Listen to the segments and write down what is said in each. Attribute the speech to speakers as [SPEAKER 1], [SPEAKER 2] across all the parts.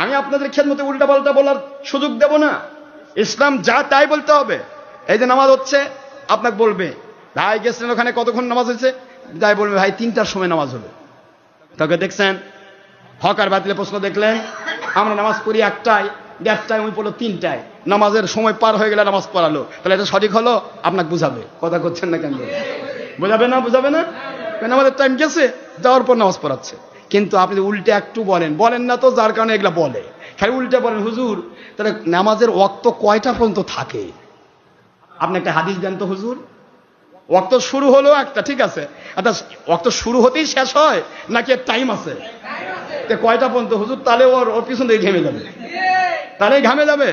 [SPEAKER 1] আমি আপনাদের খেদমতে উল্টা পাল্টা বলার সুযোগ দেব না। ইসলাম যা তাই বলতে হবে। এই যে নামাজ হচ্ছে, আপনাকে বলবে ভাই গেছিলেন ওখানে কতক্ষণ নামাজ হয়েছে, তাই বলবে ভাই 3টার সময় নামাজ হলো। তোকে দেখছেন হক আর বাতিলের প্রশ্ন দেখলেন, আমরা নামাজ পড়ি 1টায়, 1:30 ওই পড়লো 3টায়, নামাজের সময় পার হয়ে গেলে নামাজ পড়ালো, তাহলে এটা সঠিক হলো? আপনাকে বুঝাবে। কথা করছেন না কেন? বুঝাবে না? বুঝাবে না? নামাজের টাইম গেছে, যাওয়ার পর নামাজ পড়াচ্ছে। কিন্তু আপনি উল্টে একটু বলেন না তো, যার কারণে এগুলা বলে, খালি উল্টে বলেন হুজুর তাহলে নামাজের ওয়াক্ত কয়টা পর্যন্ত থাকে? আপনি একটা হাদিস দেন তো হুজুর। ওয়াক্ত শুরু হলো একটা, ঠিক আছে, আচ্ছা ওয়াক্ত শুরু হতেই শেষ হয় নাকি এর টাইম আছে? কয়টা পর্যন্ত হুজুর? তাহলে ওর পিছন দিয়ে ঘেমে যাবে, তাহলেই ঘামে যাবে।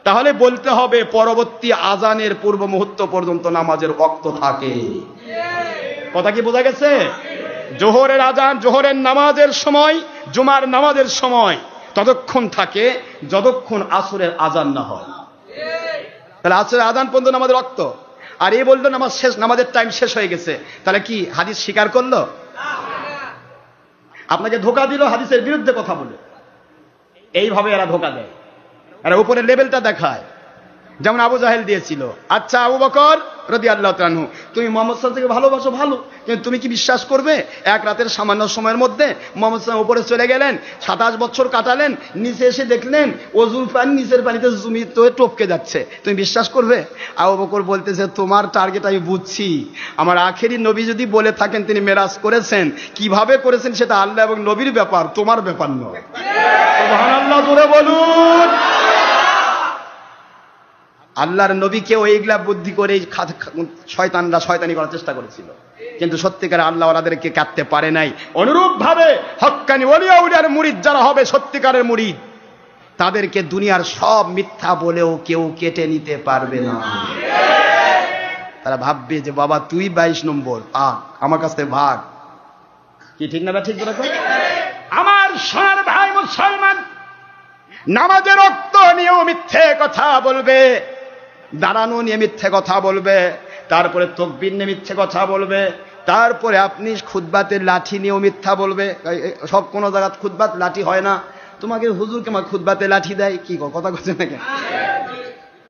[SPEAKER 1] তাহলে বলতে হবে পরবর্তী আজানের পূর্ব মুহূর্ত পর্যন্ত নামাজের ওয়াক্ত থাকে। কথা কি বোঝা গেছে? জোহরের আজান, জোহরের নামাজের সময়, জুমার নামাজের সময় ততক্ষণ থাকে যতক্ষণ আসরের আজান না হয়। তাহলে আসরের আজান পর্যন্ত নামাজের ওয়াক্ত। আর এই বললো নামাজ শেষ, নামাজের টাইম শেষ হয়ে গেছে, তাহলে কি হাদিস স্বীকার করলো? আপনাকে ধোকা দিল হাদিসের বিরুদ্ধে কথা বলে। এইভাবে এরা ধোকা দেয়, এরা উপরের লেভেলটা দেখায়। যেমন আবু জাহেল দিয়েছিল, আচ্ছা আবু বকর রাদিয়াল্লাহু তাআলা আনহু, তুমি মুহাম্মদ সাল্লাল্লাহু আলাইহি ওয়াসাল্লামকে ভালোবাসো ভালো, কিন্তু তুমি কি বিশ্বাস করবে এক রাতের সামান্য সময়ের মধ্যে মুহাম্মদ সাল্লাল্লাহু আলাইহি ওয়াসাল্লাম উপরে চলে গেলেন, 27 বছর কাটালেন, নিচে এসে দেখলেন ওযুর পানি নিচের পানিতে জমিত হয়ে টপকে যাচ্ছে, তুমি বিশ্বাস করবে? আবু বকর বলতেছে, তোমার টার্গেট আমি বুঝছি, আমার আখেরি নবী যদি বলে থাকেন তিনি মেরাজ করেছেন, কিভাবে করেছেন সেটা আল্লাহ এবং নবীর ব্যাপার, তোমার ব্যাপার নয়। সুবহানাল্লাহ, জোরে বলুন। আল্লাহর নবীকেও এইগুলা বুদ্ধি করে শয়তানরা শয়তানি করার চেষ্টা করেছিল, কিন্তু সত্যিকার আল্লাহ ওনাদেরকে কাটতে পারে নাই। অনুরূপ ভাবে হক্কানি ওলিয়া উলিয়ার মুরিদ যারা হবে, সত্যিকারের মুরিদ, তাদেরকে দুনিয়ার সব মিথ্যা বলেও কেউ কেটে নিতে পারবে না। তারা ভাববে যে বাবা তুই 22 নম্বর, আমার কাছ থেকে ভাগ। কি ঠিক না? ঠিক বলে আমার সোনার ভাই মুসলমান, নামাজের রক্ত নিয়েও মিথ্যে কথা বলবে, দাঁড়ানো নিয়ে মিথ্যে কথা বলবে, তারপরে তাকবীর নিয়ে মিথ্যে কথা বলবে, তারপরে আপনি খুতবাতে লাঠি নিয়েও মিথ্যা বলবে। সব কোন জায়গায় খুতবাত লাঠি হয় না, তোমাকে হুজুরকে আমার খুতবাতে লাঠি দেয়, কি কথা বলছে নাকি?